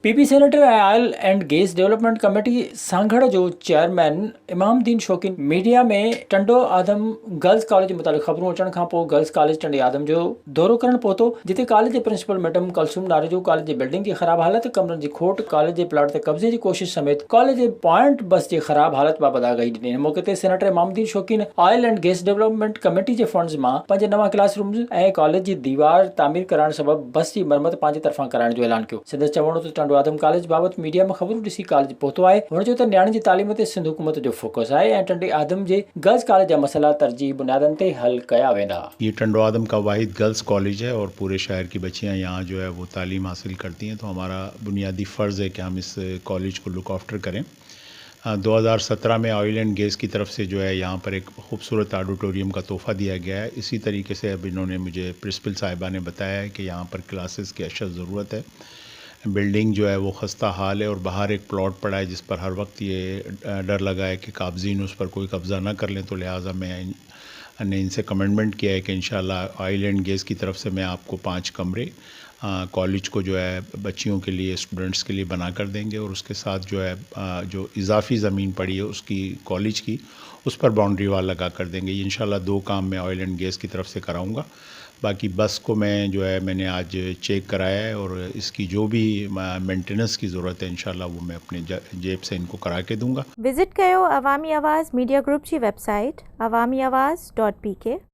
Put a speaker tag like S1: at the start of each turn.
S1: PP senator oil and gas development committee Sanghar जो chairman Imamuddin शौकीन media में टंडो आदम गर्ल्स कॉलेज मुतालिक खबरूं अचण खां पोइ गर्ल्स कॉलेज टंडे आदम जो दौरो करण पहुतो, जिते कॉलेज जे प्रिंसिपल मैडम कलसूम नारेजो कॉलेज जी बिल्डिंग की ख़राब हालत, कमरनि जी खोट, कॉलेज जे प्लाट ते कब्ज़े जी कोशिश समेत कॉलेज जे पॉइंट बस जी ख़राब हालत बाबति आगाही ॾिनी। हिन मौके ते सेनेटर इमामुद्दीन शौकीन oil and gas development committee J funds मां 5 नवां क्लासरूम्स ऐं कॉलेज जी दीवार तामीर कराइण सबबि बस जी मरम्मत पंहिंजे तरफ़ां कराइण जो ऐलान कयो। संदसि चवणो त टंडो आदम कॉलेज बाबति मीडिया में ख़बरूं ॾिसी कॉलेज पहुतो आहे। हुन चयो त न्याणियुनि जी तालीम ते सिंध हुकूमत जो फोकस आहे ऐं टंडे आदम जे गर्ल्स कॉलेज जा मसइला तरजीह बुनियादनि ते हल कया वेंदा।
S2: ये टंडो आदम का वाहिद गर्ल्स कॉलेज है और पूरे शहर की बच्चियां यहाँ जो है वो तालीम हासिल करती हैं, तो हमारा बुनियादी फ़र्ज़ है कि हम इस कॉलेज को लुक आफ्टर करें। 2017 में ऑयल एंड गैस की तरफ से जो है यहाँ पर एक खूबसूरत ऑडिटोरियम का तोहफ़ा दिया गया है। इसी तरीके से अब इन्होंने मुझे प्रिंसिपल साहिबा ने बताया है कि यहाँ पर क्लासेस की अशद ज़रूरत है। बिल्डिंग जो है वो खस्ता हाल है और बाहर एक प्लॉट पड़ा है जिस पर हर वक्त ये डर लगा है कि काबजीन उस पर कोई कब्ज़ा ना कर लें, तो लिहाजा ने इनसे कमिटमेंट किया है कि इंशाल्लाह ऑयल एंड गैस की तरफ से मैं आपको 5 कमरे कॉलेज को जो है बच्चियों के लिए, स्टूडेंट्स के लिए बना कर देंगे और उसके साथ जो है जो इजाफ़ी ज़मीन पड़ी है उसकी कॉलेज की, उस पर बाउंड्री वाल लगा कर देंगे। ये इंशाल्लाह 2 काम मैं ऑयल एंड गैस की तरफ से कराऊंगा। बाकी बस को मैं जो है मैंने आज चेक कराया है और इसकी जो भी मेंटेनेंस की ज़रूरत है इंशाल्लाह वो मैं अपने जेब से इनको करा के दूंगा।
S3: विजिट कयो अवामी आवाज़ मीडिया ग्रुप जी वेबसाइट awamiawaz.pk।